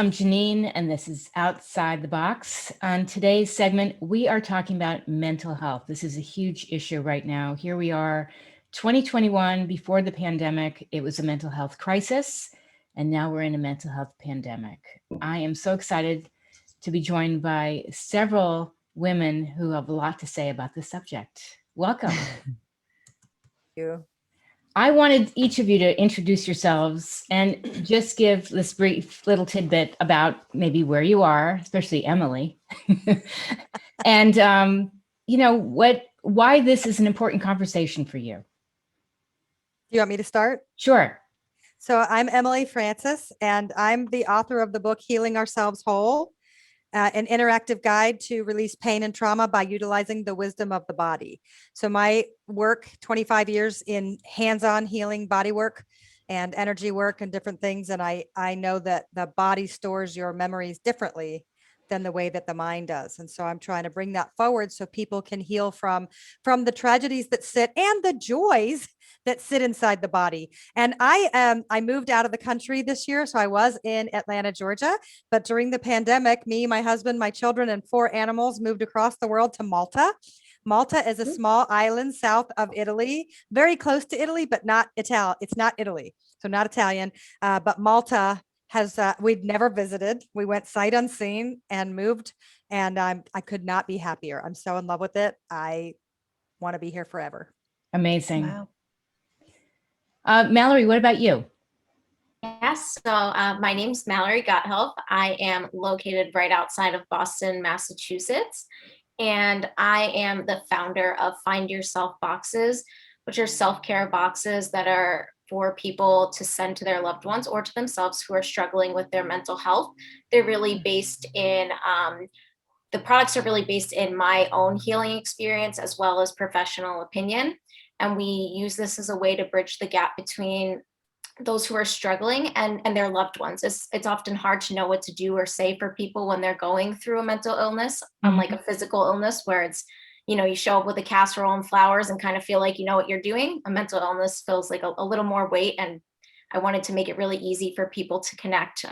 I'm Janeane, and this is Outside the Box. On today's segment, we are talking about mental health. This is a huge issue right now. Here we are, 2021, before the pandemic, it was a mental health crisis, and now we're in a mental health pandemic. I am so excited to be joined by several women who have a lot to say about this subject. Welcome. Thank you. I wanted each of you to introduce yourselves and just give this brief little tidbit about maybe where you are, especially Emily, and why this is an important conversation for you. You want me to start? Sure. So I'm Emily Francis, and I'm the author of the book Healing Ourselves Whole, an interactive guide to release pain and trauma by utilizing the wisdom of the body. So my work, 25 years in hands-on healing body work and energy work and different things. And I know that the body stores your memories differently than the way that the mind does. And so I'm trying to bring that forward so people can heal from the tragedies that sit and the joys that sit inside the body. And I moved out of the country this year. So I was in Atlanta, Georgia, but during the pandemic, me, my husband, my children, and 4 animals moved across the world to Malta. Malta is a small island south of Italy, very close to Italy, but not Italian. It's not Italy, so not Italian, but Malta has, we'd never visited. We went sight unseen and moved, and I could not be happier. I'm so in love with it. I want to be here forever. Amazing. Wow. Mallory, what about you? Yes, so my name's Mallory Gotthelf. I am located right outside of Boston, Massachusetts, and I am the founder of Find Yourself Boxes, which are self-care boxes that are for people to send to their loved ones or to themselves who are struggling with their mental health. They're really based in, the products are really based in my own healing experience as well as professional opinion. And we use this as a way to bridge the gap between those who are struggling and their loved ones. It's often hard to know what to do or say for people when they're going through a mental illness, unlike a physical illness where it's, you show up with a casserole and flowers and kind of feel like you know what you're doing. A mental illness feels like a little more weight. And I wanted to make it really easy for people to connect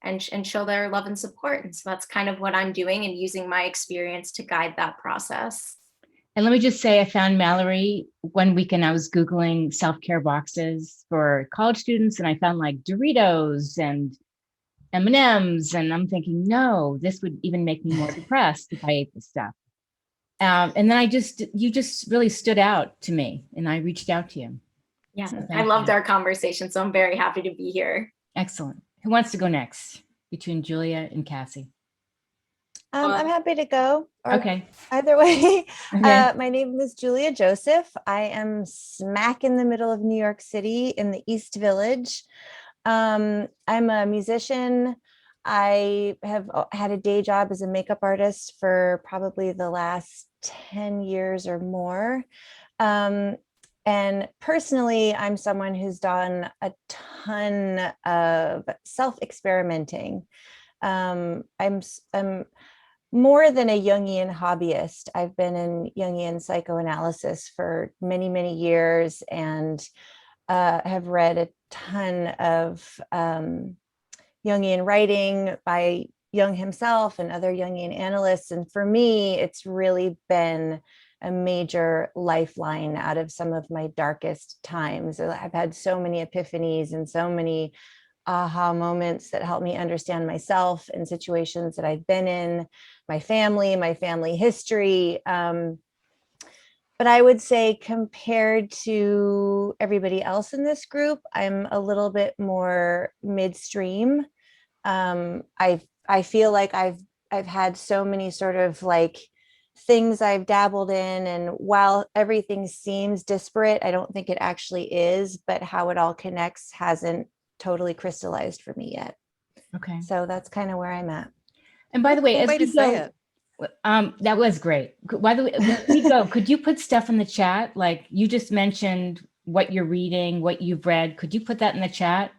and show their love and support. And so that's kind of what I'm doing and using my experience to guide that process. And let me just say, I found Mallory one weekend. I was Googling self-care boxes for college students, and I found like Doritos and M&Ms. And I'm thinking, no, this would even make me more depressed if I ate this stuff. And then you just really stood out to me, and I reached out to you. Yeah, So I loved our conversation. So I'm very happy to be here. Excellent. Who wants to go next between Julia and Cassie? I'm happy to go. Okay. Either way. Okay. My name is Julia Joseph. I am smack in the middle of New York City in the East Village. I'm a musician. I have had a day job as a makeup artist for probably the last 10 years or more. And personally, I'm someone who's done a ton of self-experimenting. I'm more than a Jungian hobbyist. I've been in Jungian psychoanalysis for many, many years and have read a ton of Jungian writing by Jung himself and other Jungian analysts. And for me, it's really been a major lifeline out of some of my darkest times. I've had so many epiphanies and so many aha moments that help me understand myself and situations that I've been in, my family history. But I would say compared to everybody else in this group, I'm a little bit more midstream. I feel like I've had so many sort of like things I've dabbled in, and while everything seems disparate, I don't think it actually is, but how it all connects hasn't totally crystallized for me yet. Okay. So that's kind of where I'm at. And by the way, Cool as way we to say go, it. that was great. By the way, when we go, could you put stuff in the chat? Like you just mentioned what you're reading, what you've read. Could you put that in the chat?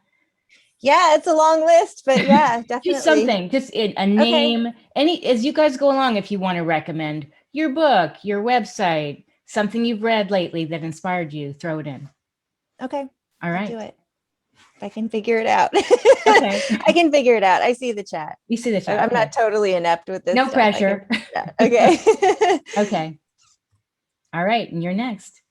Yeah, it's a long list, but yeah, definitely. Just something, just a name, as you guys go along, if you want to recommend your book, your website, something you've read lately that inspired you, throw it in. Okay. All right. I'll do it. I can figure it out. Okay. I can figure it out. I see the chat. You see the chat. I'm Okay. not totally inept with this No stuff. I can pressure. figure it out. Okay. Okay. All right. And you're next.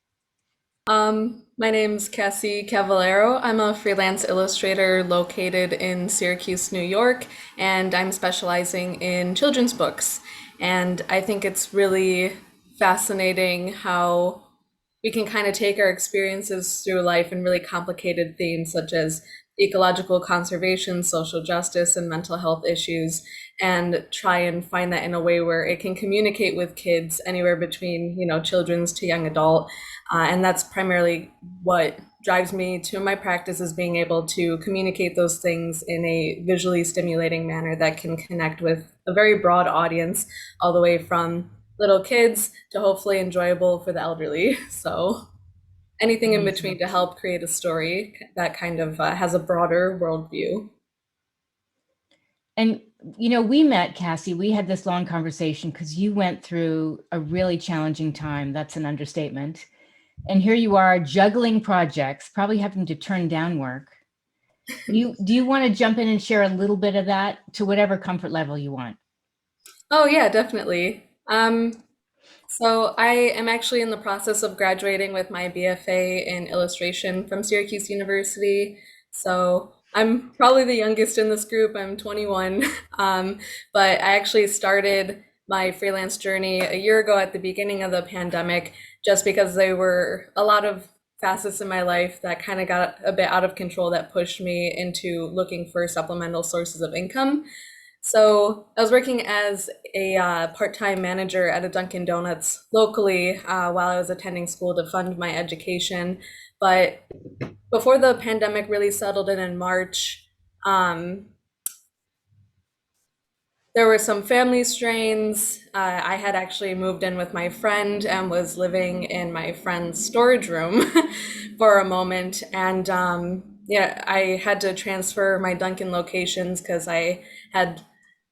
My name's Cassie Cavallero. I'm a freelance illustrator located in Syracuse, New York, and I'm specializing in children's books. And I think it's really fascinating how we can kind of take our experiences through life and really complicated themes such as ecological conservation, social justice, and mental health issues, and try and find that in a way where it can communicate with kids anywhere between, children's to young adult. And that's primarily what drives me to my practice, is being able to communicate those things in a visually stimulating manner that can connect with a very broad audience, all the way from little kids to hopefully enjoyable for the elderly. So anything in between to help create a story that kind of has a broader worldview. And, we met, Cassie, we had this long conversation because you went through a really challenging time. That's an understatement. And here you are juggling projects, probably having to turn down work. Do you want to jump in and share a little bit of that to whatever comfort level you want? Oh yeah, definitely. So I am actually in the process of graduating with my BFA in illustration from Syracuse University. So I'm probably the youngest in this group. I'm 21. But I actually started my freelance journey a year ago at the beginning of the pandemic, just because there were a lot of facets in my life that kind of got a bit out of control that pushed me into looking for supplemental sources of income. So I was working as a part-time manager at a Dunkin' Donuts locally while I was attending school to fund my education. But before the pandemic really settled in March, there were some family strains. I had actually moved in with my friend and was living in my friend's storage room for a moment. And yeah, I had to transfer my Dunkin' locations because I had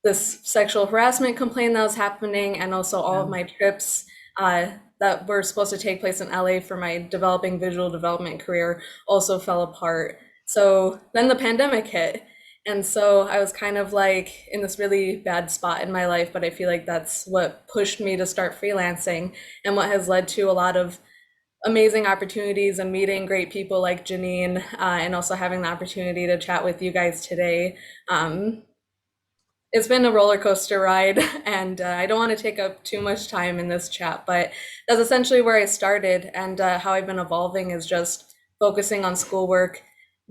this sexual harassment complaint that was happening, and also all of my trips that were supposed to take place in LA for my developing visual development career also fell apart. So then the pandemic hit. And so I was kind of like in this really bad spot in my life, but I feel like that's what pushed me to start freelancing, and what has led to a lot of amazing opportunities and meeting great people like Janeane, and also having the opportunity to chat with you guys today. It's been a roller coaster ride, and I don't want to take up too much time in this chat, but that's essentially where I started, and how I've been evolving is just focusing on schoolwork.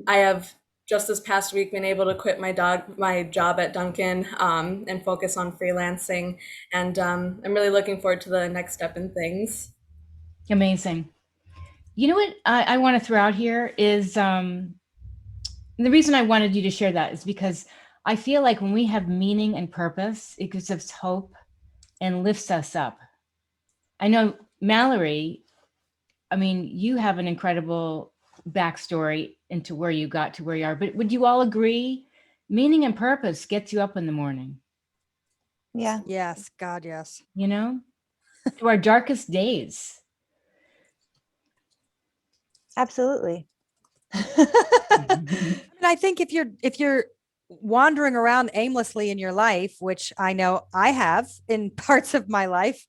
I have just this past week been able to quit my job at Dunkin', and focus on freelancing, and I'm really looking forward to the next step in things. Amazing. You know what I want to throw out here is the reason I wanted you to share that is because I feel like when we have meaning and purpose, it gives us hope and lifts us up. I know, Mallory, I mean, you have an incredible backstory into where you got to where you are, but would you all agree meaning and purpose gets you up in the morning? Yeah. Yes, God, yes. To our darkest days. Absolutely. And I think if you're wandering around aimlessly in your life, which I know I have in parts of my life,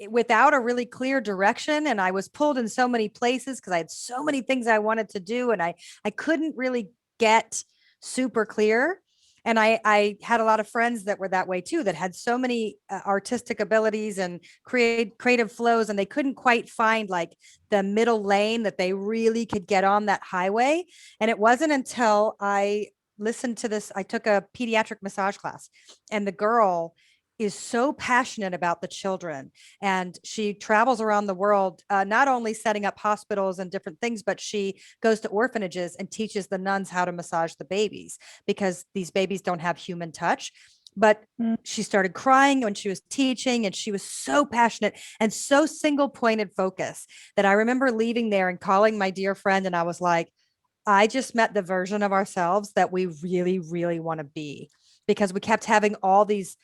without a really clear direction, and I was pulled in so many places because I had so many things I wanted to do, and I couldn't really get super clear. And I had a lot of friends that were that way too, that had so many artistic abilities and creative flows, and they couldn't quite find like the middle lane that they really could get on that highway. And it wasn't until I listened to this, I took a pediatric massage class, and the girl is so passionate about the children, and she travels around the world, not only setting up hospitals and different things, but she goes to orphanages and teaches the nuns how to massage the babies, because these babies don't have human touch. But she started crying when she was teaching, and she was so passionate and so single pointed focus that I remember leaving there and calling my dear friend, and I was like, I just met the version of ourselves that we really, really want to be, because we kept having all these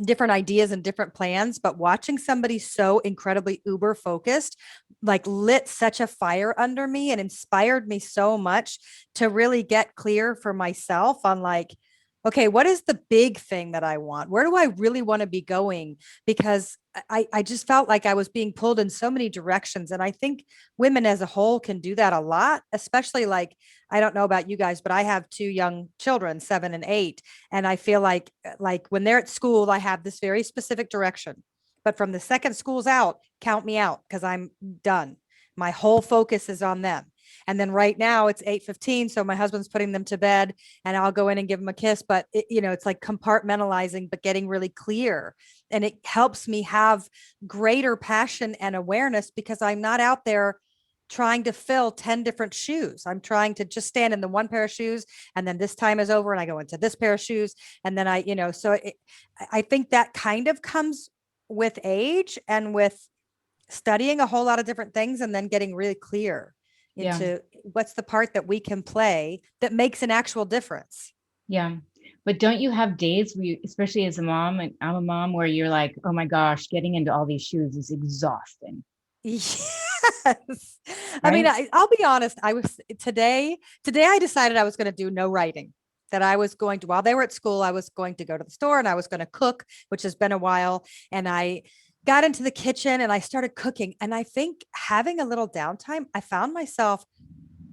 different ideas and different plans, but watching somebody so incredibly uber focused, like lit such a fire under me and inspired me so much to really get clear for myself on like, okay, what is the big thing that I want? Where do I really want to be going? Because I just felt like I was being pulled in so many directions. And I think women as a whole can do that a lot, especially like, I don't know about you guys, but I have two young children, 7 and 8. And I feel like when they're at school, I have this very specific direction. But from the second school's out, count me out because I'm done. My whole focus is on them. And then right now it's 8:15. So my husband's putting them to bed and I'll go in and give them a kiss. But it's like compartmentalizing, but getting really clear. And it helps me have greater passion and awareness because I'm not out there trying to fill 10 different shoes. I'm trying to just stand in the one pair of shoes. And then this time is over and I go into this pair of shoes. And then I think that kind of comes with age and with studying a whole lot of different things and then getting really clear Yeah. into what's the part that we can play that makes an actual difference. Yeah. But don't you have days where you, especially as a mom, and I'm a mom, where you're like, oh my gosh, getting into all these shoes is exhausting, Yes. I mean, right? I'll be honest. I was today I decided I was going to do no writing, that I was going to, while they were at school, I was going to go to the store and I was going to cook, which has been a while. And I got into the kitchen and I started cooking. And I think having a little downtime, I found myself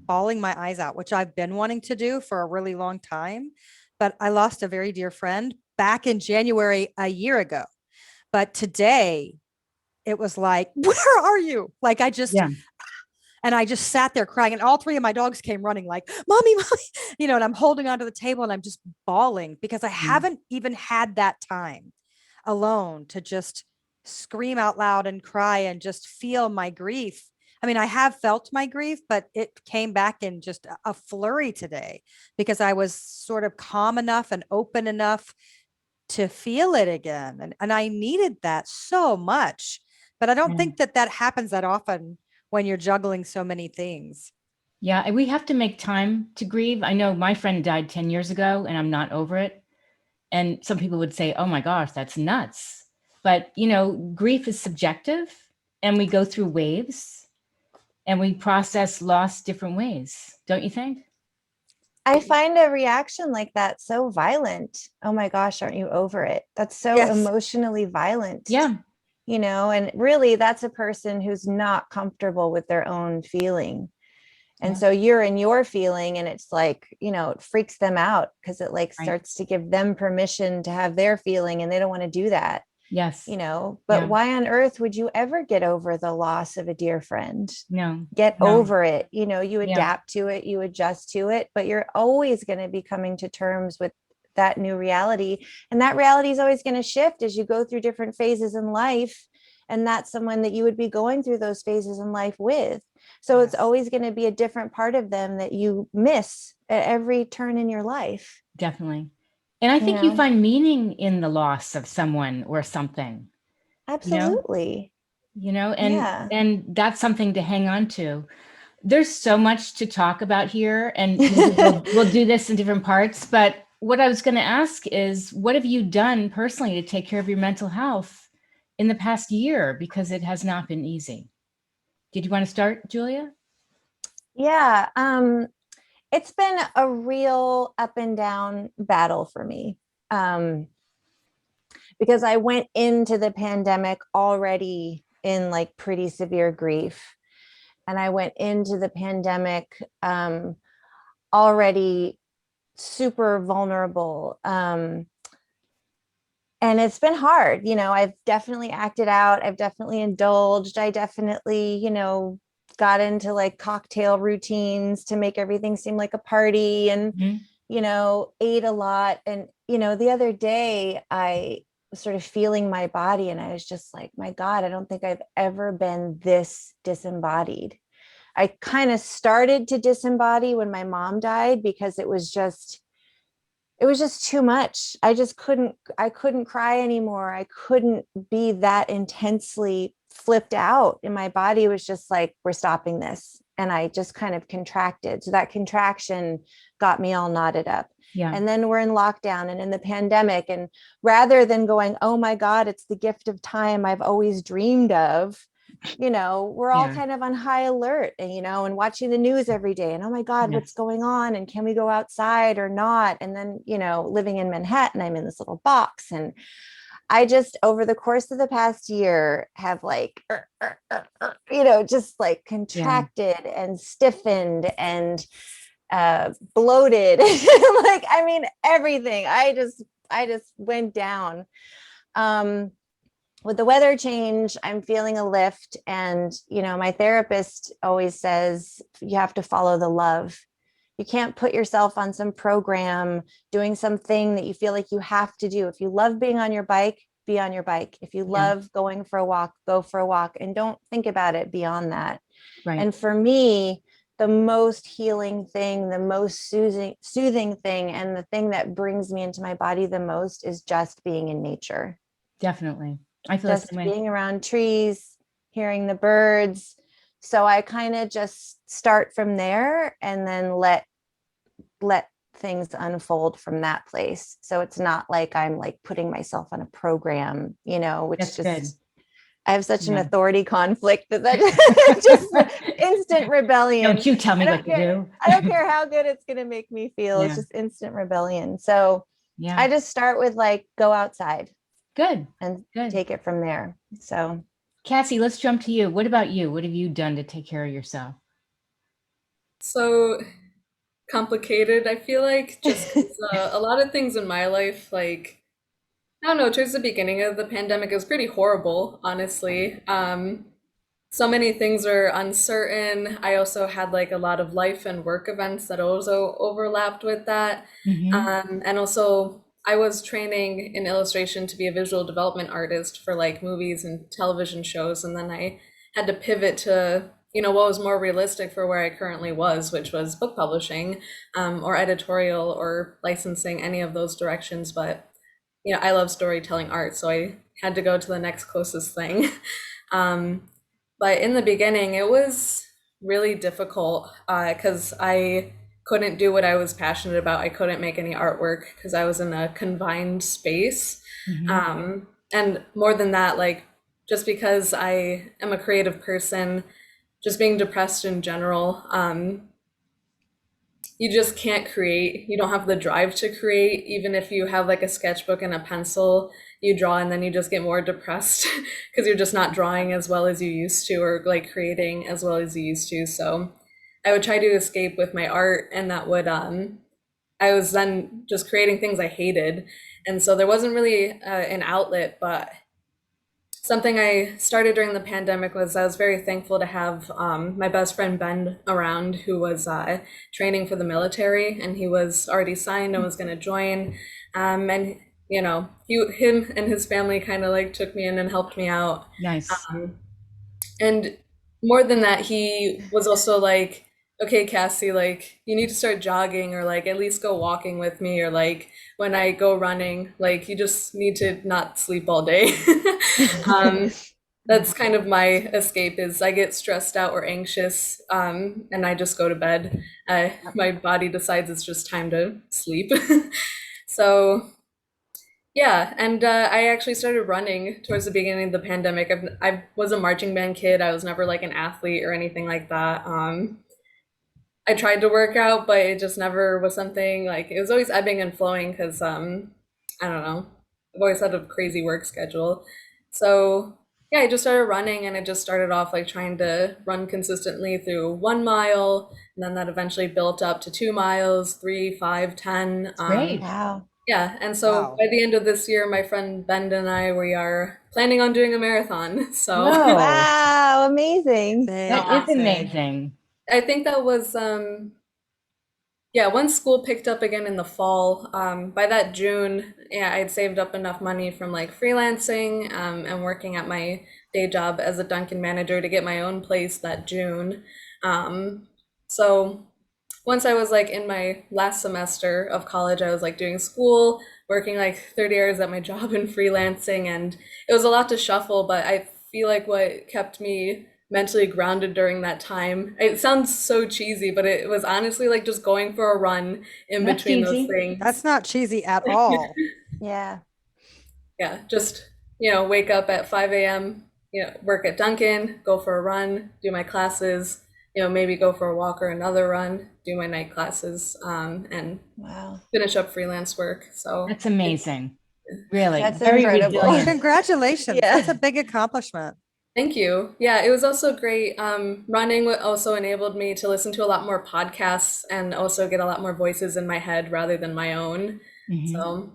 bawling my eyes out, which I've been wanting to do for a really long time. But I lost a very dear friend back in January a year ago. But today it was like, where are you? Like Yeah. and I just sat there crying, and all three of my dogs came running, like, mommy, mommy, and I'm holding onto the table and I'm just bawling because I Mm. haven't even had that time alone to just scream out loud and cry and just feel my grief. I mean, I have felt my grief, but it came back in just a flurry today because I was sort of calm enough and open enough to feel it again. And I needed that so much. But I don't Yeah. think that happens that often when you're juggling so many things. Yeah. And we have to make time to grieve. I know my friend died 10 years ago and I'm not over it. And some people would say, oh my gosh, that's nuts. But, grief is subjective and we go through waves and we process loss different ways. Don't you think? I find a reaction like that so violent. Oh my gosh, aren't you over it? That's so Yes. emotionally violent, Yeah. and really that's a person who's not comfortable with their own feeling. And Yeah. so you're in your feeling and it's like, it freaks them out because it like Right. starts to give them permission to have their feeling and they don't want to do that. Yes. But Yeah. why on earth would you ever get over the loss of a dear friend? No. Get No. over it. You Yeah. adapt to it, you adjust to it, but you're always going to be coming to terms with that new reality. And that reality is always going to shift as you go through different phases in life. And that's someone that you would be going through those phases in life with. So it's Yes. always going to be a different part of them that you miss at every turn in your life. Definitely. And I think you find meaning in the loss of someone or something, Absolutely. and Yeah. and that's something to hang on to. There's so much to talk about here, and maybe we'll do this in different parts. But what I was going to ask is, what have you done personally to take care of your mental health in the past year? Because it has not been easy. Did you want to start, Julia? Yeah. It's been a real up and down battle for me. Because I went into the pandemic already in like pretty severe grief. And I went into the pandemic already super vulnerable. And it's been hard. I've definitely acted out. I've definitely indulged. I definitely, got into like cocktail routines to make everything seem like a party and, Mhm. Ate a lot. And, the other day I was sort of feeling my body and I was just like, my God, I don't think I've ever been this disembodied. I kind of started to disembody when my mom died because it was just too much. I couldn't cry anymore. I couldn't be that intensely flipped out. And my body was just like, we're stopping this. And I just kind of contracted. So that contraction got me all knotted up. Yeah. And then we're in lockdown and in the pandemic. And rather than going, oh my God, it's the gift of time I've always dreamed of, we're all Yeah. kind of on high alert and, and watching the news every day. And oh my God, what's Yes. going on? And can we go outside or not? And then, living in Manhattan, I'm in this little box. And I just, over the course of the past year, have just like Yeah. contracted and stiffened and bloated. Like, I mean, everything. I just went down. With the weather change, I'm feeling a lift. And, my therapist always says you have to follow the love. You can't put yourself on some program doing something that you feel like you have to do. If you love being on your bike, be on your bike. If you Yeah. love going for a walk, go for a walk, and don't think about it beyond that. Right. And for me, the most healing thing, the most soothing thing, and the thing that brings me into my body the most is just being in nature. Definitely. I feel the Just same way. being around trees, hearing the birds. So I kind of just start from there and then let things unfold from that place. So it's not like I'm like putting myself on a program, which That's good. just I have such an Yeah. authority conflict that just instant rebellion. Don't you tell me I what don't to care. do. I don't care how good it's going to make me feel. It's Yeah. just instant rebellion. So Yeah. I just start with like, go outside Good. and Good. take it from there. So Cassie, let's jump to you. What about you? What have you done to take care of yourself? So complicated, I feel like, just 'cause, a lot of things in my life, like, I don't know, towards the beginning of the pandemic, it was pretty horrible, honestly. So many things were uncertain. I also had like a lot of life and work events that also overlapped with that. And also, I was training in illustration to be a visual development artist for like movies and television shows. And then I had to pivot to, what was more realistic for where I currently was, which was book publishing, or editorial or licensing, any of those directions. But, I love storytelling art, so I had to go to the next closest thing. Um, but in the beginning, it was really difficult because I couldn't do what I was passionate about. I couldn't make any artwork because I was in a confined space. And more than that, like, just because I am a creative person, just being depressed in general, you just can't create. You don't have the drive to create. Even if you have like a sketchbook and a pencil, you draw and then you just get more depressed because you're just not drawing as well as you used to, or like creating as well as you used to. So I would try to escape with my art, and that would I was then just creating things I hated. And so there wasn't really an outlet. But something I started during the pandemic was I was very thankful to have my best friend Ben around, who was training for the military, and he was already signed and was going to join. And him and his family kind of like took me in and helped me out. Nice. And more than that, he was also like, okay, Cassie, like, you need to start jogging, or like at least go walking with me, or like when I go running, like, you just need to not sleep all day. That's kind of my escape. Is I get stressed out or anxious, and I just go to bed. My body decides it's just time to sleep. So yeah, and I actually started running towards the beginning of the pandemic. I was a marching band kid. I was never like an athlete or anything like that. I tried to work out, but it just never was something. Like, it was always ebbing and flowing because I don't know. I've always had a crazy work schedule. So yeah, I just started running, and it just started off like trying to run consistently through 1 mile, and then that eventually built up to 2 miles, 3, 5, 10. Great. wow. Yeah, and so Wow. by the end of this year, my friend Ben and I, we are planning on doing a marathon. So Whoa. Wow, amazing. That Big, is big. amazing. I think that was yeah, once school picked up again in the fall, by that June, yeah, I'd saved up enough money from like freelancing and working at my day job as a Dunkin' manager to get my own place that June. So once I was like in my last semester of college, I was like doing school, working like 30 hours at my job and freelancing, and it was a lot to shuffle, but I feel like what kept me mentally grounded during that time. It sounds so cheesy, but it was honestly like just going for a run in That's between those cheesy. things. That's not cheesy at all. Yeah. Yeah, just, wake up at 5 a.m., work at Dunkin', go for a run, do my classes, maybe go for a walk or another run, do my night classes, and Wow. finish up freelance work. So That's amazing. Really, That's very incredible. resilient. Congratulations. Yeah. That's a big accomplishment. thank you. Yeah, it was also great. Running also enabled me to listen to a lot more podcasts and also get a lot more voices in my head rather than my own. Mhm. So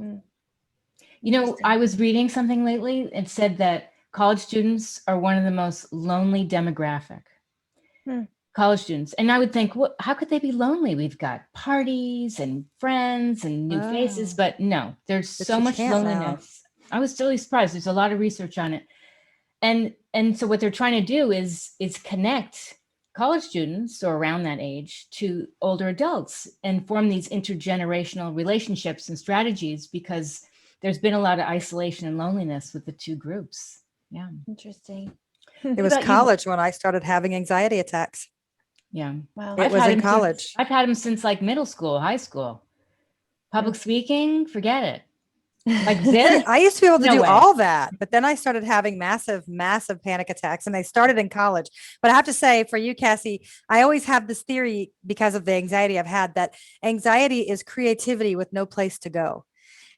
You know, Interesting. I was reading something lately. It said that college students are one of the most lonely demographic. Hmm. College students. And I would think, what, how could they be lonely? We've got parties and friends and new faces, Wow. but no, there's But so you much can't now. loneliness. I was really surprised. There's a lot of research on it. And so what they're trying to do is connect college students or around that age to older adults and form these intergenerational relationships and strategies, because there's been a lot of isolation and loneliness with the two groups. Yeah. Interesting. It What was about you? college when I started having anxiety attacks. Yeah. Wow. It was in college. I've had them since like middle school, high school. Public speaking, forget it. Like this? I used to be able to No do way. all that, but then I started having massive, massive panic attacks, and they started in college. But I have to say, for you, Cassie, I always have this theory because of the anxiety I've had, that anxiety is creativity with no place to go.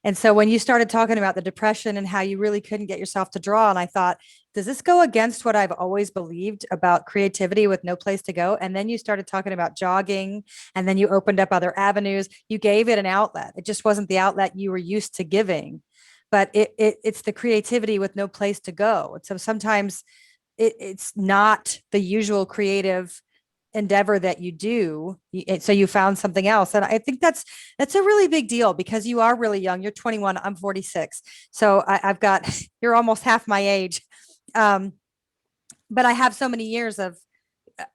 And so when you started talking about the depression and how you really couldn't get yourself to draw, and I thought, does this go against what I've always believed about creativity with no place to go? And then you started talking about jogging, and then you opened up other avenues. You gave it an outlet. It just wasn't the outlet you were used to giving, but it's the creativity with no place to go. And so sometimes it's not the usual creative endeavor that you do, so you found something else. And I think that's a really big deal, because you are really young. You're 21, I'm 46, so I've got you're almost half my age. But I have so many years of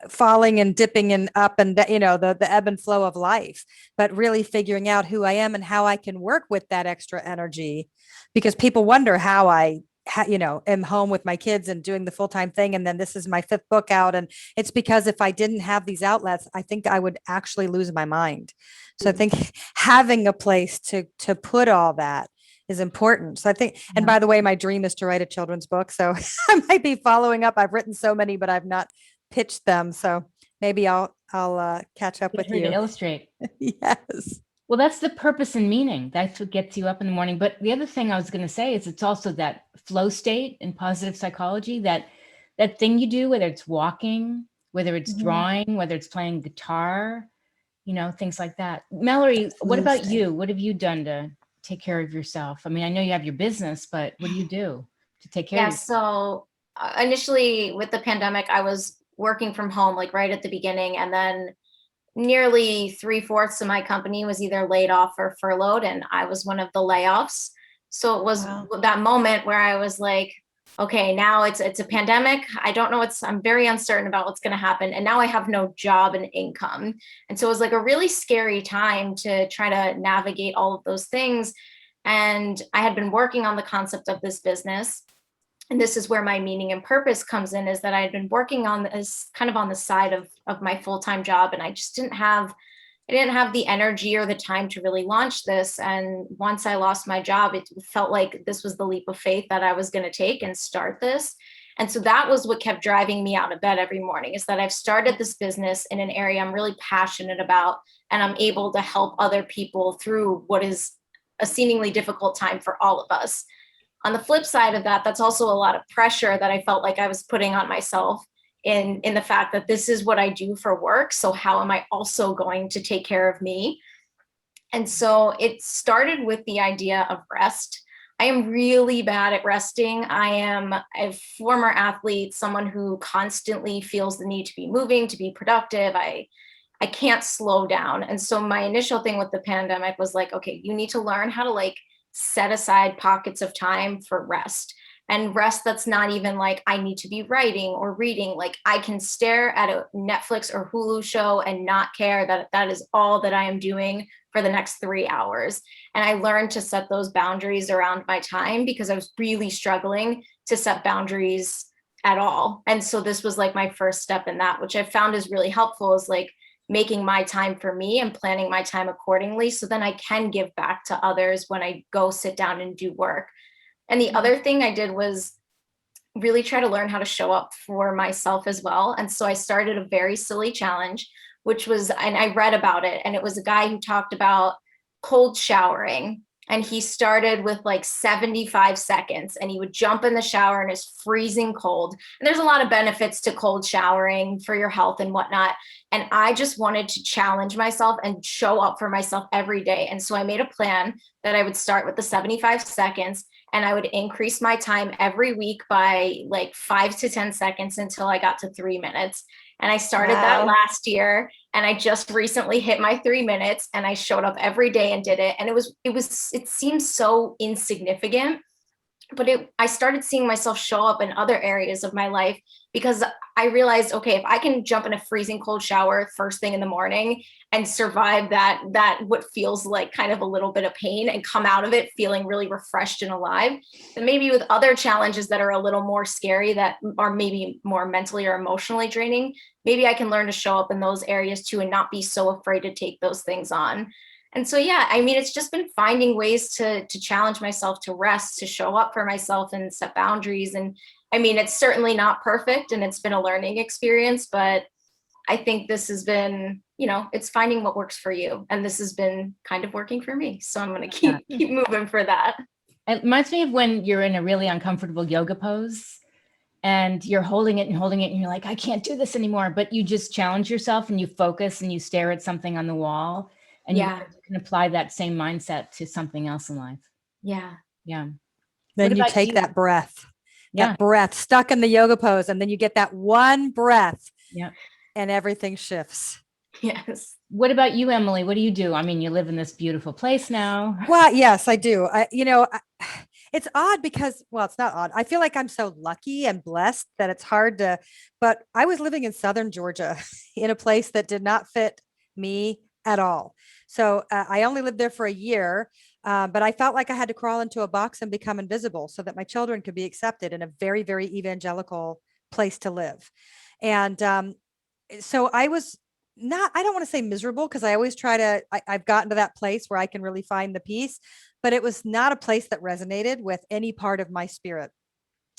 falling and dipping and up and the ebb and flow of life, but really figuring out who I am and how I can work with that extra energy, because people wonder how I am home with my kids and doing the full-time thing, and then this is my fifth book out. And it's because if I didn't have these outlets, I think I would actually lose my mind. So I think having a place to put all that is important. So I think, and by the way, my dream is to write a children's book, so I might be following up. I've written so many, but I've not pitched them, so maybe I'll catch up with Get her to you. illustrate. Yes. Well, that's the purpose and meaning. That's what gets you up in the morning. But the other thing I was going to say is it's also that flow state in positive psychology, that thing you do, whether it's walking, whether it's drawing, whether it's playing guitar, things like that. Mallory, what about you? What have you done to take care of yourself? I mean, I know you have your business, but what do you do to take care of yourself? So initially with the pandemic, I was working from home, like right at the beginning, and then nearly 3/4 of my company was either laid off or furloughed, and I was one of the layoffs. So it was that moment where I was like, okay, now it's a pandemic. I don't know I'm very uncertain about what's going to happen. And now I have no job and income. And so it was like a really scary time to try to navigate all of those things. And I had been working on the concept of this business. And this is where my meaning and purpose comes in, is that I had been working on this kind of on the side of my full-time job. And I just didn't have the energy or the time to really launch this. And once I lost my job, it felt like this was the leap of faith that I was going to take and start this. And so that was what kept driving me out of bed every morning, is that I've started this business in an area I'm really passionate about, and I'm able to help other people through what is a seemingly difficult time for all of us. On the flip side of that, that's also a lot of pressure that I felt like I was putting on myself in the fact that this is what I do for work. So how am I also going to take care of me? And so it started with the idea of rest. I am really bad at resting. I am a former athlete, someone who constantly feels the need to be moving, to be productive. I can't slow down. And so my initial thing with the pandemic was like, okay, you need to learn how to set aside pockets of time for rest, and rest that's not even like I need to be writing or reading. Like I can stare at a Netflix or Hulu show and not care that that is all that I am doing for the next 3 hours. And I learned to set those boundaries around my time, because I was really struggling to set boundaries at all. And so this was like my first step in that, which I found is really helpful, is like making my time for me and planning my time accordingly. So then I can give back to others when I go sit down and do work. And the other thing I did was really try to learn how to show up for myself as well. And so I started a very silly challenge, which was, and I read about it, and it was a guy who talked about cold showering. And he started with like 75 seconds, and he would jump in the shower and it's freezing cold. And there's a lot of benefits to cold showering for your health and whatnot. And I just wanted to challenge myself and show up for myself every day. And so I made a plan that I would start with the 75 seconds, and I would increase my time every week by like 5 to 10 seconds until I got to 3 minutes. And I started that last year, and I just recently hit my 3 minutes, and I showed up every day and did it. And it seems so insignificant, but I started seeing myself show up in other areas of my life, because I realized, okay, if I can jump in a freezing cold shower first thing in the morning and survive that what feels like kind of a little bit of pain, and come out of it feeling really refreshed and alive, then maybe with other challenges that are a little more scary, that are maybe more mentally or emotionally draining, maybe I can learn to show up in those areas too, and not be so afraid to take those things on. And so, yeah, I mean, it's just been finding ways to challenge myself, to rest, to show up for myself and set boundaries. And I mean, it's certainly not perfect, and it's been a learning experience, but I think this has been, it's finding what works for you. And this has been kind of working for me. So I'm going to keep moving for that. It reminds me of when you're in a really uncomfortable yoga pose and you're holding it and you're like, I can't do this anymore. But you just challenge yourself and you focus and you stare at something on the wall, and you can apply that same mindset to something else in life. Yeah. Yeah. Then you take that breath, stuck in the yoga pose. And then you get that one breath. Yeah. And everything shifts. Yes. What about you, Emily? What do you do? I mean, you live in this beautiful place now. Well, yes, I do. It's odd because, well, it's not odd. I feel like I'm so lucky and blessed that it's hard to, but I was living in Southern Georgia in a place that did not fit me at all. So I only lived there for a year, but I felt like I had to crawl into a box and become invisible so that my children could be accepted in a very, very evangelical place to live. And so I was I don't want to say miserable, because I always I've gotten to that place where I can really find the peace, but it was not a place that resonated with any part of my spirit.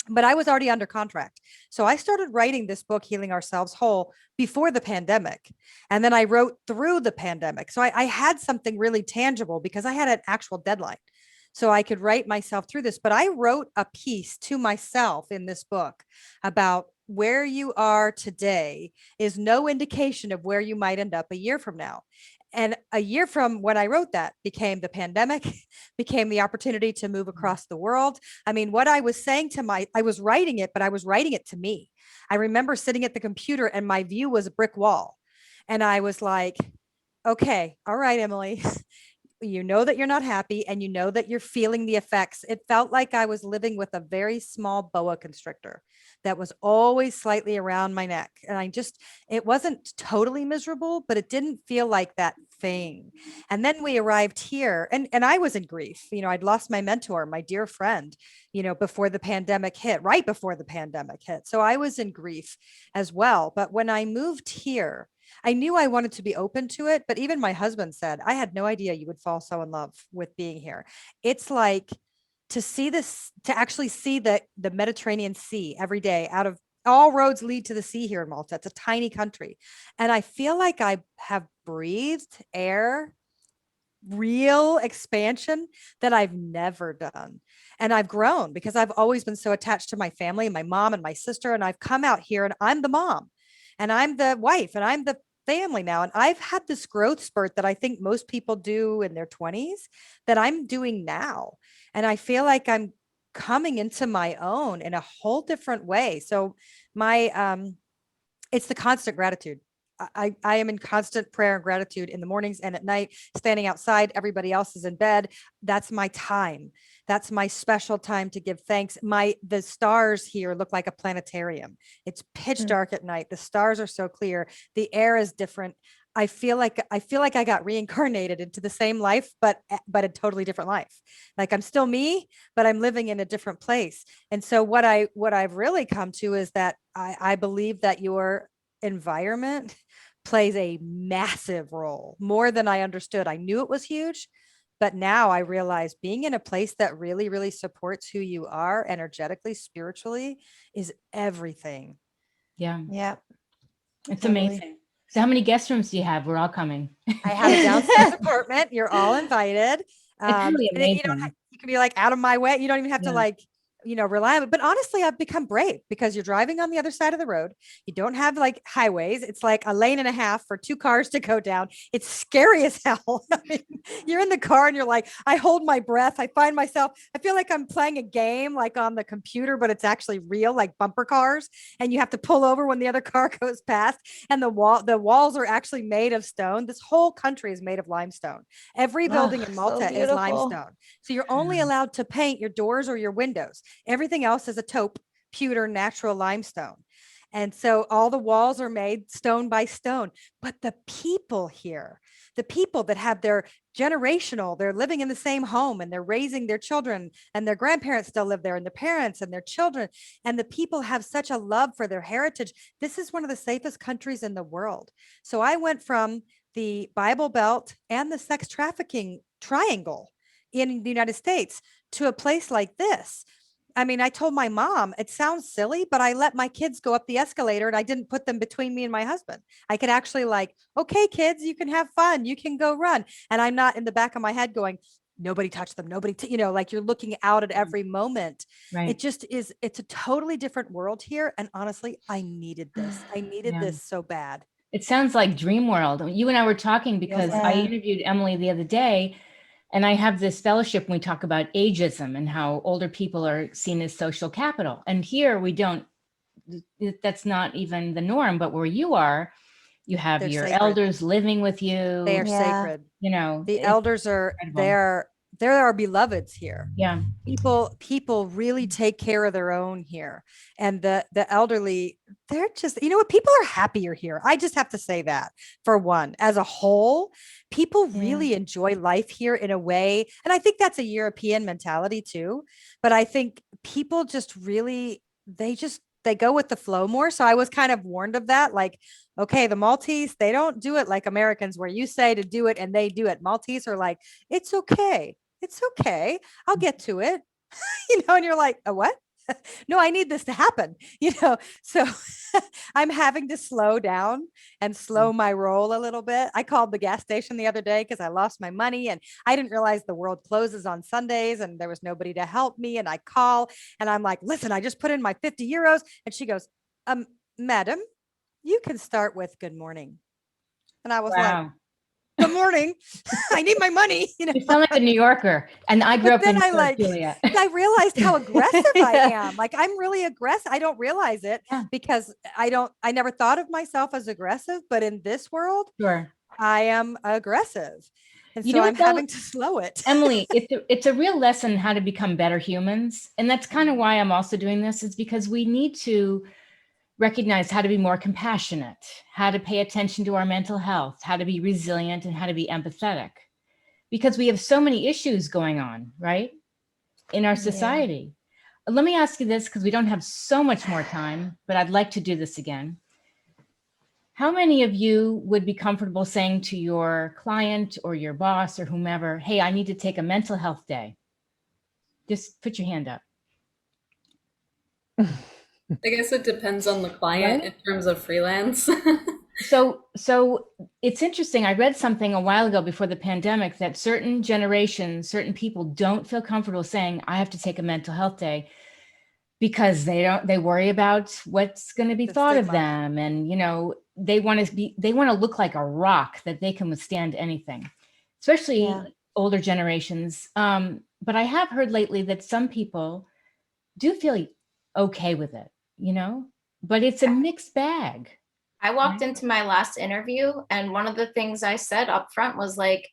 But I was already under contract. So I started writing this book, Healing Ourselves Whole, before the pandemic. And then I wrote through the pandemic. So I had something really tangible because I had an actual deadline. So I could write myself through this. But I wrote a piece to myself in this book about where you are today is no indication of where you might end up a year from now. And a year from when I wrote that became the pandemic, became the opportunity to move across the world. I mean, what I was saying I was writing it, but I was writing it to me. I remember sitting at the computer and my view was a brick wall. And I was like, okay, all right, Emily, you know that you're not happy, and you know that you're feeling the effects. It felt like I was living with a very small boa constrictor that was always slightly around my neck. And it wasn't totally miserable, but it didn't feel like that thing. And then we arrived here, and I was in grief. I'd lost my mentor, my dear friend, before the pandemic hit, right before the pandemic hit. So I was in grief as well. But when I moved here, I knew I wanted to be open to it, but even my husband said, I had no idea you would fall so in love with being here. It's like to actually see the Mediterranean Sea every day. Out of all roads lead to the sea here in Malta. It's a tiny country. And I feel like I have breathed air, real expansion that I've never done. And I've grown because I've always been so attached to my family, my mom and my sister. And I've come out here and I'm the mom. And I'm the wife and I'm the family now. And I've had this growth spurt that I think most people do in their 20s that I'm doing now. And I feel like I'm coming into my own in a whole different way. So it's the constant gratitude. I am in constant prayer and gratitude in the mornings and at night, standing outside. Everybody else is in bed. That's my time. That's my special time to give thanks. The stars here look like a planetarium. It's pitch dark at night. The stars are so clear. The air is different. I feel like I got reincarnated into the same life, but a totally different life. Like I'm still me, but I'm living in a different place. And so what I've really come to is that I believe that your environment plays a massive role, more than I understood. I knew it was huge, but now I realize being in a place that really, really supports who you are energetically, spiritually is everything. Yeah, Yeah, it's totally. amazing. So how many guest rooms do you have? We're all coming. I have a downstairs apartment. You're all invited. It's really And you don't amazing. you can be like out of my way. You don't even have to Yeah. like, rely on it. But honestly, I've become brave because you're driving on the other side of the road. You don't have like highways. It's like a lane and a half for two cars to go down. It's scary as hell. I mean, you're in the car and you're like, I hold my breath. I find myself, I feel like I'm playing a game like on the computer, but it's actually real, like bumper cars. And you have to pull over when the other car goes past. And the walls are actually made of stone. This whole country is made of limestone. Every building in So Malta is beautiful. limestone. So you're only allowed to paint your doors or your windows. Everything else is a taupe, pewter, natural limestone. And so all the walls are made stone by stone. But the people here, the people that have their generational, they're living in the same home and they're raising their children, and their grandparents still live there, and the parents and their children. And the people have such a love for their heritage. This is one of the safest countries in the world. So I went from the Bible Belt and the sex trafficking triangle in the United States to a place like this. I mean, I told my mom, it sounds silly, but I let my kids go up the escalator and I didn't put them between me and my husband. I could actually like, okay, kids, you can have fun. You can go run. And I'm not in the back of my head going, nobody touch them. Nobody, like you're looking out at every moment. Right. It just is, it's a totally different world here. And honestly, I needed this. I needed Yeah. this so bad. It sounds like dream world. You and I were talking because I Yeah. interviewed Emily the other day, and I have this fellowship when we talk about ageism and how older people are seen as social capital. And here we don't, that's not even the norm, but where you are, you have They're your sacred. elders living with you. They are Yeah. sacred. The it's elders are incredible. they're our beloveds here. Yeah. People really take care of their own here. And the elderly, they're just, what, people are happier here. I just have to say that. For one, as a whole, people really enjoy life here in a way. And I think that's a European mentality too. But I think people just really, they go with the flow more. So I was kind of warned of that. Like, okay, the Maltese, they don't do it like Americans where you say to do it and they do it. Maltese are like, it's okay. It's okay. I'll get to it. And you're like, a what? No, I need this to happen, So I'm having to slow down and slow my roll a little bit. I called the gas station the other day because I lost my money and I didn't realize the world closes on Sundays and there was nobody to help me. And I call and I'm like, listen, I just put in my 50 euros. And she goes, madam, you can start with good morning. And I was like, Wow. good morning. I need my money. You sound like a New Yorker. And I grew But up then in I New York, like, Julia. I realized how aggressive I Yeah. am. Like I'm really aggressive. I don't realize it Yeah. because I never thought of myself as aggressive, but in this world, Sure. I am aggressive. And You so know I'm what, though? having to slow it. Emily, it's a real lesson how to become better humans. And that's kind of why I'm also doing this, is because we need to recognize how to be more compassionate, how to pay attention to our mental health, how to be resilient, and how to be empathetic. Because we have so many issues going on, right, in our society. Let me ask you this, because we don't have so much more time, but I'd like to do this again. How many of you would be comfortable saying to your client or your boss or whomever, hey, I need to take a mental health day? Just put your hand up. I guess it depends on the client in terms of freelance. So it's interesting. I read something a while ago before the pandemic that certain generations, certain people don't feel comfortable saying, I have to take a mental health day, because they worry about what's going to be The thought of stigma. them. And, they want to look like a rock that they can withstand anything, especially older generations. But I have heard lately that some people do feel okay with it, but it's a mixed bag. I walked into my last interview and one of the things I said up front was like,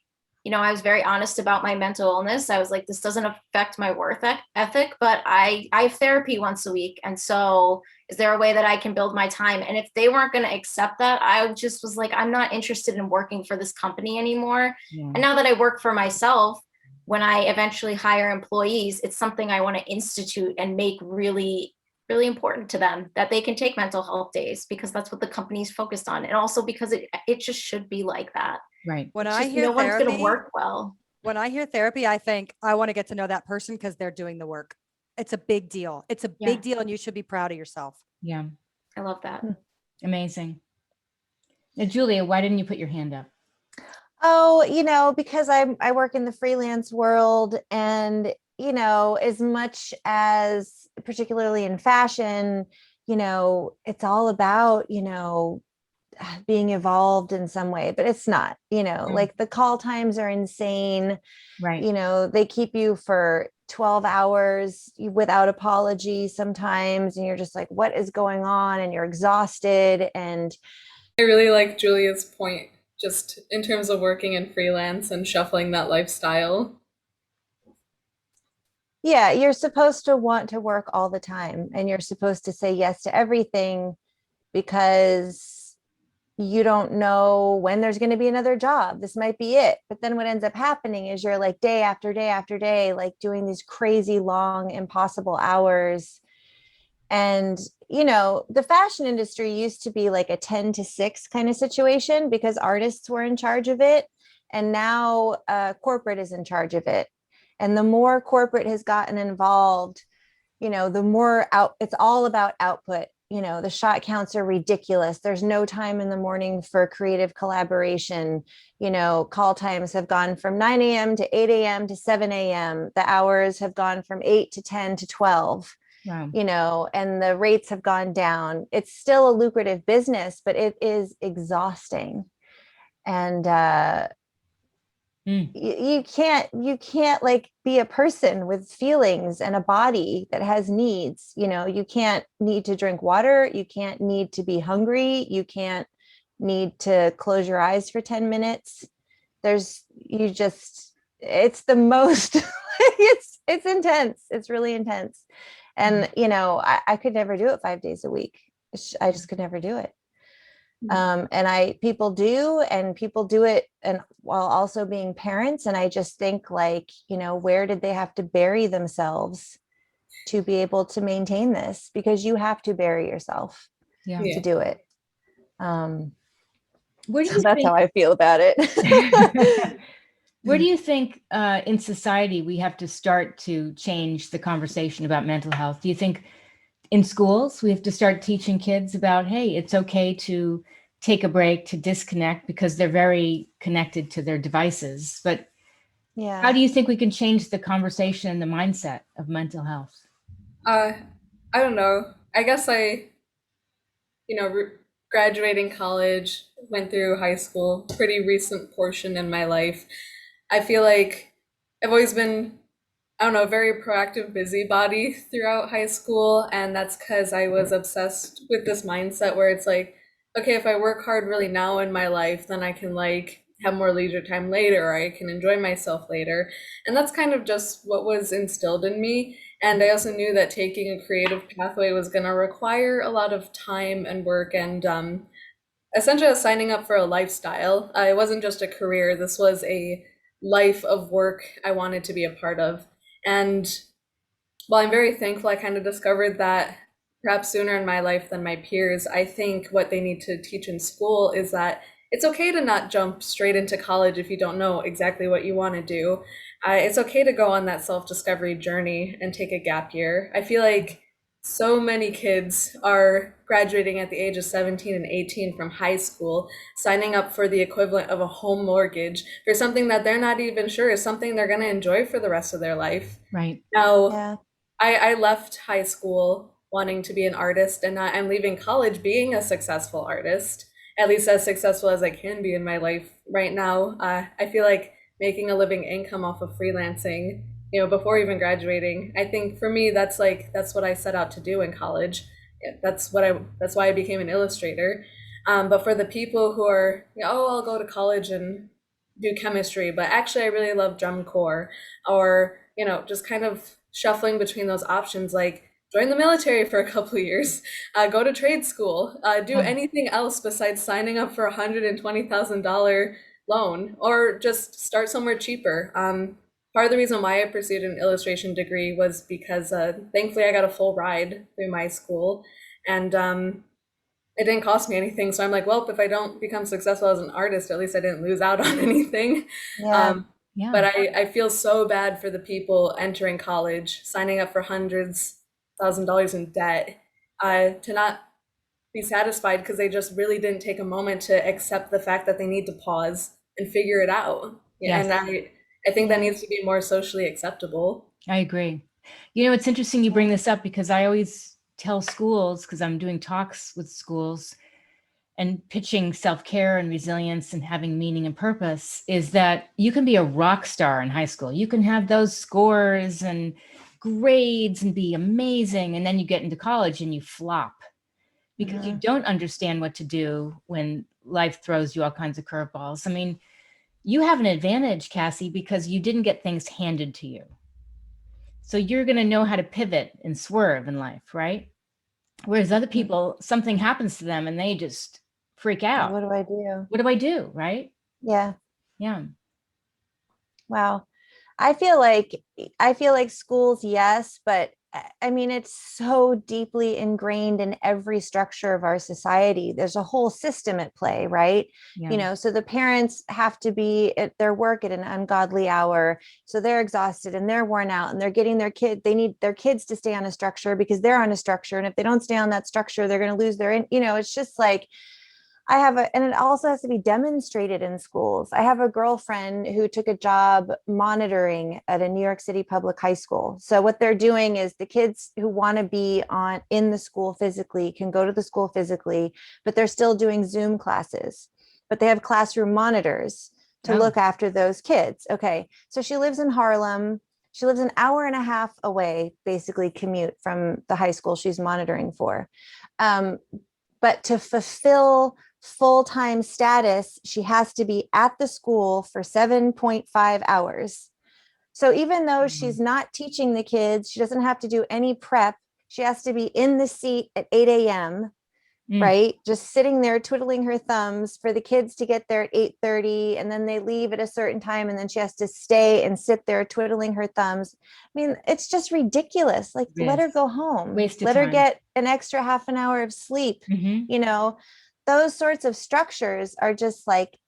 I was very honest about my mental illness. I was like, this doesn't affect my work ethic, but I have therapy once a week. And so, Is there a way that I can build my time? And if they weren't going to accept that, I just was like, I'm not interested in working for this company anymore. Yeah. And now that I work for myself, when I eventually hire employees, it's something I want to institute and make really, really important to them, that they can take mental health days, because that's what the company's focused on. And also because it just should be like that. Right. When It's I just hear no one's going to therapy, work well. when I hear therapy, I think I want to get to know that person because they're doing the work. It's a big deal. It's a Yeah. big deal, and you should be proud of yourself. Yeah. I love that. Amazing. Now, Julia, why didn't you put your hand up? Oh, because I work in the freelance world, and as much as particularly in fashion, it's all about, being evolved in some way, but it's not, like the call times are insane. Right. They keep you for 12 hours without apology sometimes, and you're just like, what is going on? And you're exhausted. And I really like Julia's point, just in terms of working in freelance and shuffling that lifestyle. yeah, you're supposed to want to work all the time, and you're supposed to say yes to everything because you don't know when there's going to be another job. This might be it. But then what ends up happening is you're like day after day after day, like doing these crazy long, impossible hours. And, the fashion industry used to be like a 10 to 6 kind of situation because artists were in charge of it. And now corporate is in charge of it. And the more corporate has gotten involved, the more out, it's all about output. The shot counts are ridiculous. There's no time in the morning for creative collaboration. Call times have gone from 9 a.m. to 8 a.m. to 7 a.m. The hours have gone from 8 to 10 to 12. Wow. And the rates have gone down. It's still a lucrative business, but it is exhausting. And you can't like be a person with feelings and a body that has needs. You can't need to drink water. You can't need to be hungry. You can't need to close your eyes for 10 minutes. It's the most it's intense. It's really intense. And I could never do it 5 days a week. I just could never do it. And people do it, and while also being parents. And I just think, like, where did they have to bury themselves to be able to maintain this? Because you have to bury yourself to do it. Where do you That's think, how I feel about it. where do you think in society we have to start to change the conversation about mental health? Do you think in schools we have to start teaching kids about, hey, it's okay to take a break, to disconnect, because they're very connected to their devices? But Yeah. how do you think we can change the conversation and the mindset of mental health? I don't know. I guess graduating college, went through high school, pretty recent portion in my life. I feel like I've always been, I don't know, a very proactive busybody throughout high school. And that's because I was obsessed with this mindset where it's like, okay, if I work hard really now in my life, then I can like have more leisure time later, or I can enjoy myself later. And that's kind of just what was instilled in me. And I also knew that taking a creative pathway was going to require a lot of time and work, and essentially I was signing up for a lifestyle. It wasn't just a career. This was a life of work I wanted to be a part of. And while I'm very thankful I kind of discovered that perhaps sooner in my life than my peers, I think what they need to teach in school is that it's okay to not jump straight into college if you don't know exactly what you want to do. It's okay to go on that self-discovery journey and take a gap year. I feel like so many kids are graduating at the age of 17 and 18 from high school, signing up for the equivalent of a home mortgage for something that they're not even sure is something they're going to enjoy for the rest of their life. Right. Now, Yeah. I left high school wanting to be an artist, and I'm leaving college being a successful artist, at least as successful as I can be in my life right now. I feel like making a living income off of freelancing, before even graduating, I think for me, that's what I set out to do in college. That's why I became an illustrator. But for the people who are, oh, I'll go to college and do chemistry, but actually I really love drum corps, or, just kind of shuffling between those options, like join the military for a couple of years, go to trade school, do Oh. anything else besides signing up for a $120,000 loan, or just start somewhere cheaper. Part of the reason why I pursued an illustration degree was because thankfully I got a full ride through my school, and it didn't cost me anything. So I'm like, well, if I don't become successful as an artist, at least I didn't lose out on anything. Yeah. Yeah. But I feel so bad for the people entering college, signing up for hundreds, $1,000s in debt, to not be satisfied because they just really didn't take a moment to accept the fact that they need to pause and figure it out. Yes. And I think that needs to be more socially acceptable. I agree. You know, it's interesting you bring this up because I always tell schools, because I'm doing talks with schools and pitching self-care and resilience and having meaning and purpose, is that you can be a rock star in high school. You can have those scores and grades and be amazing. And then you get into college and you flop because you don't understand what to do when life throws you all kinds of curveballs. I mean, you have an advantage, Cassie, because you didn't get things handed to you. So you're going to know how to pivot and swerve in life, right? Whereas other people, something happens to them and they just freak out. What do I do? What do I do? Right? Yeah. Yeah. Wow. I feel like schools, yes, but I mean, it's so deeply ingrained in every structure of our society. There's a whole system at play, right? Yeah. You know, so the parents have to be at their work at an ungodly hour. So they're exhausted and they're worn out and they're getting they need their kids to stay on a structure because they're on a structure. And if they don't stay on that structure, they're going to lose it's just like, and it also has to be demonstrated in schools. I have a girlfriend who took a job monitoring at a New York City public high school. So what they're doing is the kids who want to be in the school physically can go to the school physically, but they're still doing Zoom classes, but they have classroom monitors to look after those kids. Okay. So she lives in Harlem. She lives an hour and a half away, basically commute from the high school she's monitoring for. But to fulfill full-time status, she has to be at the school for 7.5 hours. So even though she's not teaching the kids, she doesn't have to do any prep. She has to be in the seat at 8 a.m., right? Just sitting there twiddling her thumbs for the kids to get there at 8:30, and then they leave at a certain time, and then she has to stay and sit there twiddling her thumbs. I mean, it's just ridiculous. Like, let her go home. Let her get an extra half an hour of sleep. You know, those sorts of structures are just like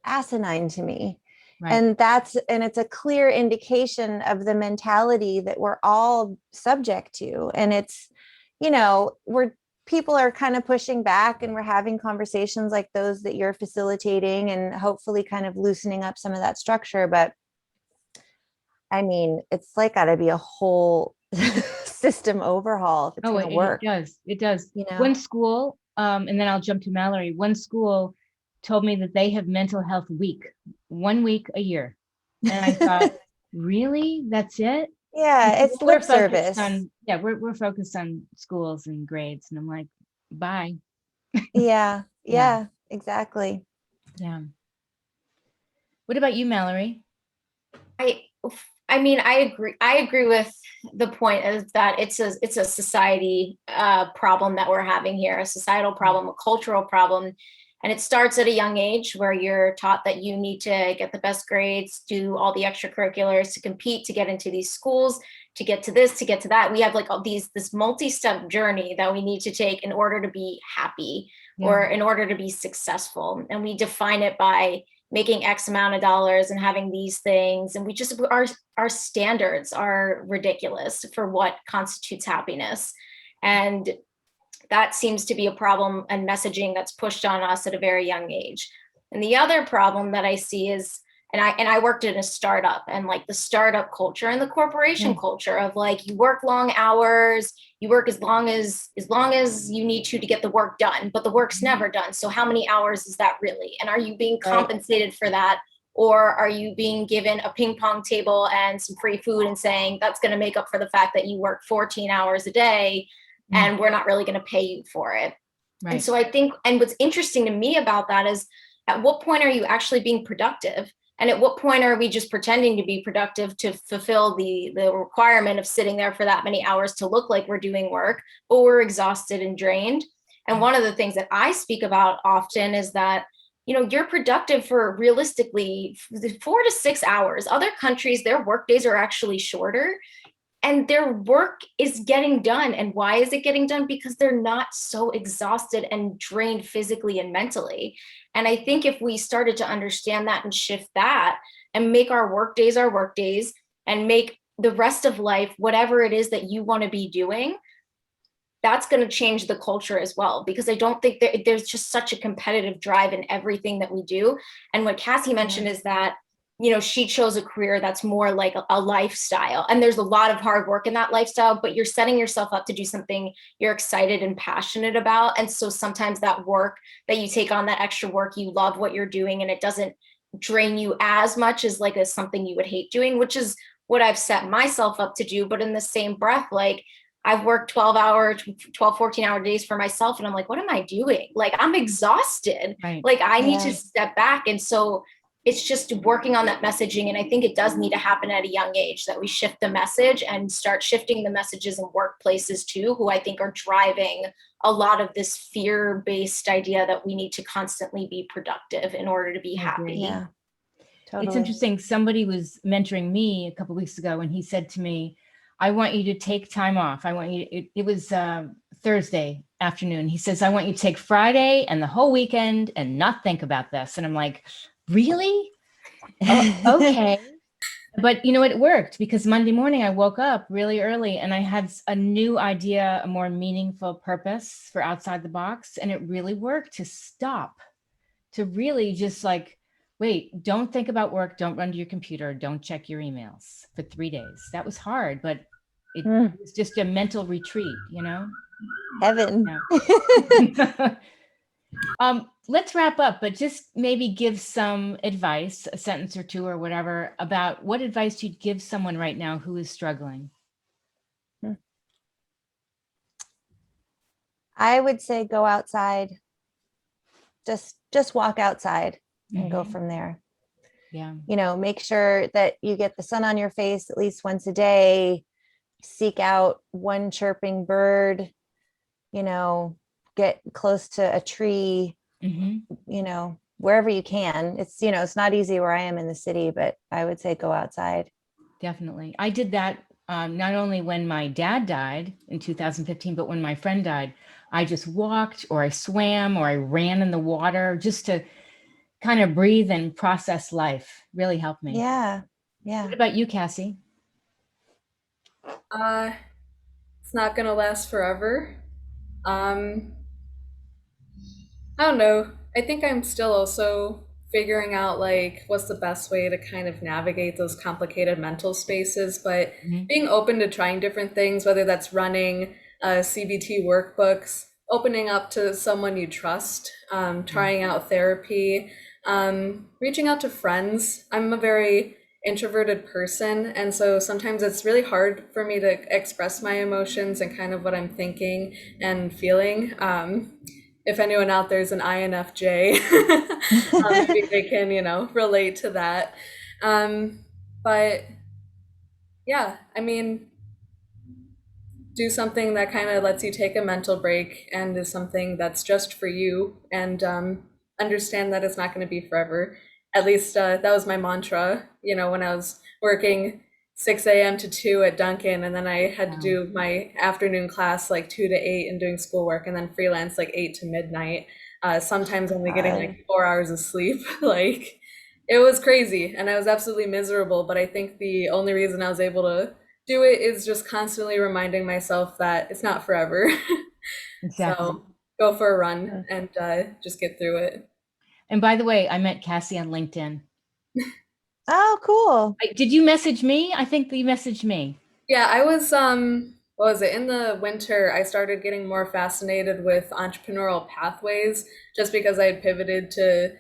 asinine to me. Right. And it's a clear indication of the mentality that we're all subject to. And it's, people are kind of pushing back, and we're having conversations like those that you're facilitating and hopefully kind of loosening up some of that structure. But I mean, it's like got to be a whole system overhaul if it's going to work. It does. One school, and then I'll jump to Mallory. One school told me that they have mental health week, 1 week a year. And I thought, really? That's it? Yeah, it's lip service. We're focused on schools and grades, and I'm like, bye. Yeah, exactly. Yeah. What about you, Mallory? I mean, I agree with the point is that it's a society problem that we're having here, a societal problem, a cultural problem. And it starts at a young age where you're taught that you need to get the best grades, do all the extracurriculars to compete, to get into these schools, to get to this, to get to that. We have like all this multi-step journey that we need to take in order to be happy or in order to be successful. And we define it by making X amount of dollars and having these things. And our standards are ridiculous for what constitutes happiness. And that seems to be a problem and messaging that's pushed on us at a very young age. And the other problem that I see is, and I worked in a startup, and like the startup culture and the corporation culture of like, you work long hours, you work as long as you need to get the work done, but the work's never done. So how many hours is that really? And are you being compensated for that? Or are you being given a ping pong table and some free food and saying that's going to make up for the fact that you work 14 hours a day and we're not really going to pay you for it? Right. And so I think, and what's interesting to me about that is, at what point are you actually being productive? And at what point are we just pretending to be productive to fulfill the requirement of sitting there for that many hours to look like we're doing work, but we're exhausted and drained? And one of the things that I speak about often is that, you're productive for realistically 4 to 6 hours. Other countries, their work days are actually shorter and their work is getting done. And why is it getting done? Because they're not so exhausted and drained physically and mentally. And I think if we started to understand that and shift that and make our work days and make the rest of life whatever it is that you want to be doing, that's going to change the culture as well. Because I don't think there's just such a competitive drive in everything that we do. And what Cassie mentioned is that she chose a career that's more like a lifestyle. And there's a lot of hard work in that lifestyle, but you're setting yourself up to do something you're excited and passionate about. And so sometimes that work that you take on, that extra work, you love what you're doing and it doesn't drain you as much as like as something you would hate doing, which is what I've set myself up to do. But in the same breath, like I've worked 14-hour days for myself. And I'm like, what am I doing? Like, I'm exhausted. Right. Like I need to step back. And so it's just working on that messaging. And I think it does need to happen at a young age, that we shift the message and start shifting the messages in workplaces too, who I think are driving a lot of this fear-based idea that we need to constantly be productive in order to be happy. Yeah, totally. It's interesting. Somebody was mentoring me a couple of weeks ago and he said to me, I want you to take time off. I want you, it was Thursday afternoon. He says, I want you to take Friday and the whole weekend and not think about this. And I'm like, really? Okay. But it worked, because Monday morning I woke up really early and I had a new idea, a more meaningful purpose for Outside the Box. And it really worked to stop, to really just like, wait, don't think about work. Don't run to your computer. Don't check your emails for 3 days. That was hard, but it was just a mental retreat, Heaven. Yeah. Let's wrap up, but just maybe give some advice, a sentence or two or whatever, about what advice you'd give someone right now who is struggling. I would say go outside. Just walk outside and go from there. Yeah. Make sure that you get the sun on your face at least once a day. Seek out one chirping bird, get close to a tree, wherever you can. It's not easy where I am in the city, but I would say go outside. Definitely. I did that not only when my dad died in 2015, but when my friend died. I just walked, or I swam, or I ran in the water just to kind of breathe and process life. Really helped me. Yeah. What about you, Cassie? It's not gonna last forever. I don't know. I think I'm still also figuring out like what's the best way to kind of navigate those complicated mental spaces, but being open to trying different things, whether that's running, CBT workbooks, opening up to someone you trust, trying out therapy, reaching out to friends. I'm a very introverted person, and so sometimes it's really hard for me to express my emotions and kind of what I'm thinking and feeling. If anyone out there is an INFJ, maybe they can, relate to that. But yeah, I mean, do something that kind of lets you take a mental break and is something that's just for you, and understand that it's not going to be forever. At least that was my mantra, when I was working 6 a.m. to 2 at Dunkin', and then I had to do my afternoon class like 2 to 8 and doing schoolwork, and then freelance like 8 to midnight. Sometimes only getting like 4 hours of sleep. Like, it was crazy, and I was absolutely miserable. But I think the only reason I was able to do it is just constantly reminding myself that it's not forever. Exactly. So go for a run and just get through it. And by the way, I met Cassie on LinkedIn. Oh, cool. Did you message me? I think you messaged me. Yeah, I was what was it? In the winter, I started getting more fascinated with entrepreneurial pathways, just because I had pivoted to,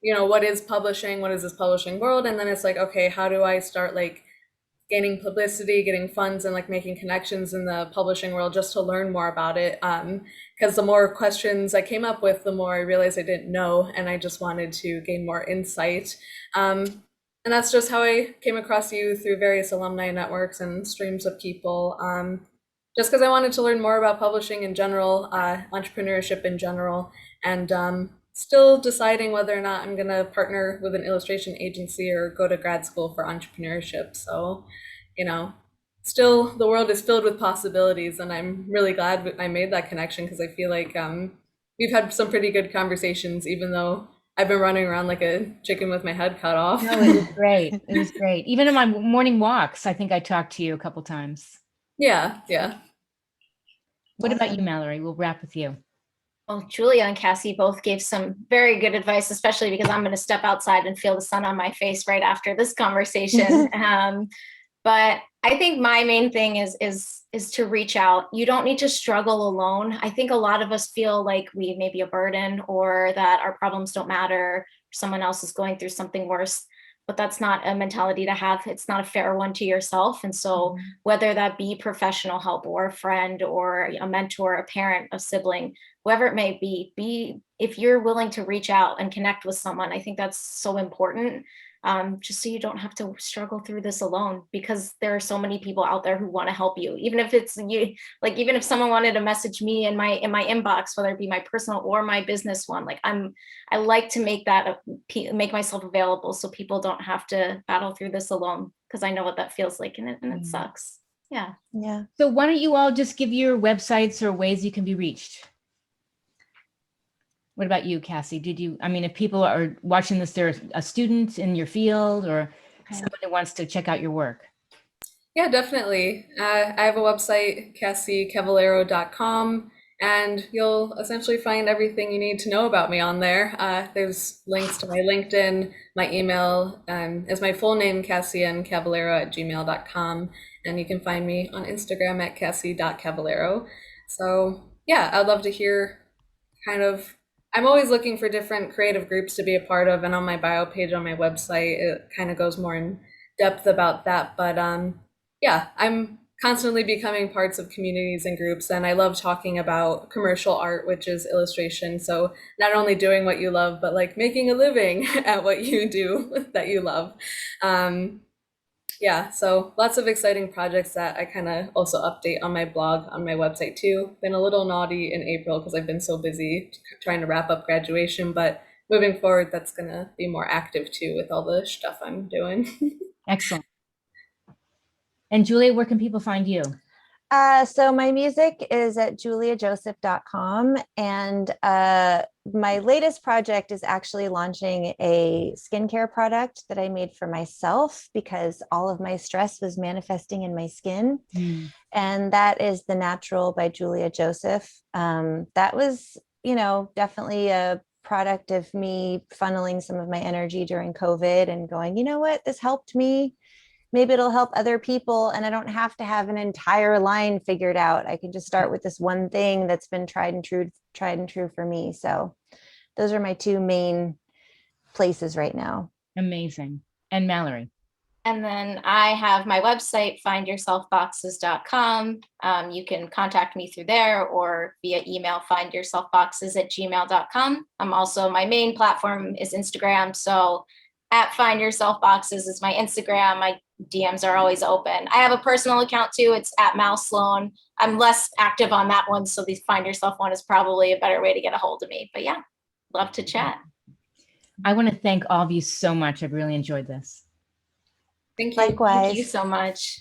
what is publishing? What is this publishing world? And then it's like, okay, how do I start like gaining publicity, getting funds, and like making connections in the publishing world just to learn more about it. Because the more questions I came up with, the more I realized I didn't know, and I just wanted to gain more insight. And that's just how I came across you, through various alumni networks and streams of people. Just because I wanted to learn more about publishing in general, entrepreneurship in general, and still deciding whether or not I'm going to partner with an illustration agency or go to grad school for entrepreneurship. So, still the world is filled with possibilities, and I'm really glad I made that connection, because I feel like we've had some pretty good conversations, even though I've been running around like a chicken with my head cut off. No, it was great. It was great. Even in my morning walks, I think I talked to you a couple times. Yeah. What about you, Mallory? We'll wrap with you. Well, Julia and Cassie both gave some very good advice, especially because I'm going to step outside and feel the sun on my face right after this conversation. But I think my main thing is to reach out. You don't need to struggle alone. I think a lot of us feel like we may be a burden, or that our problems don't matter, someone else is going through something worse. But that's not a mentality to have. It's not a fair one to yourself. And so whether that be professional help, or a friend, or a mentor, a parent, a sibling, whoever it may be, if you're willing to reach out and connect with someone, I think that's so important. Just so you don't have to struggle through this alone, because there are so many people out there who want to help you. Even if it's you, like, even if someone wanted to message me in my inbox, whether it be my personal or my business one, like I like to make myself available so people don't have to battle through this alone, because I know what that feels like, and it sucks. Yeah. So why don't you all just give your websites or ways you can be reached? What about you, Cassie? if people are watching this, they're a student in your field, or someone who wants to check out your work? Yeah, definitely. I have a website, CassieCavallero.com, and you'll essentially find everything you need to know about me on there. There's links to my LinkedIn, my email is my full name, CassieNCavallero@gmail.com, and you can find me on Instagram at Cassie.Cavallero. So yeah, I'd love to hear I'm always looking for different creative groups to be a part of, and on my bio page on my website, it kind of goes more in depth about that. But yeah, I'm constantly becoming parts of communities and groups, and I love talking about commercial art, which is illustration. So not only doing what you love, but like making a living at what you do that you love. Yeah, so lots of exciting projects that I kind of also update on my blog, on my website too. Been a little naughty in April because I've been so busy trying to wrap up graduation, but moving forward, that's going to be more active too with all the stuff I'm doing. Excellent. And Julia, where can people find you? So my music is at juliajoseph.com, and my latest project is actually launching a skincare product that I made for myself, because all of my stress was manifesting in my skin. And that is The Natural by Julia Joseph. That was, definitely a product of me funneling some of my energy during COVID and going, you know what, this helped me. Maybe it'll help other people, and I don't have to have an entire line figured out. I can just start with this one thing that's been tried and true for me. So those are my two main places right now. Amazing. And Mallory? And then I have my website, findyourselfboxes.com. You can contact me through there, or via email, findyourselfboxes@gmail.com. My main platform is Instagram. So at findyourselfboxes is my Instagram. My DMs are always open. I have a personal account too. It's at Mal Sloan. I'm less active on that one, so the Find Yourself one is probably a better way to get a hold of me. But yeah, love to chat. I want to thank all of you so much. I've really enjoyed this. Thank you. Likewise. Thank you so much.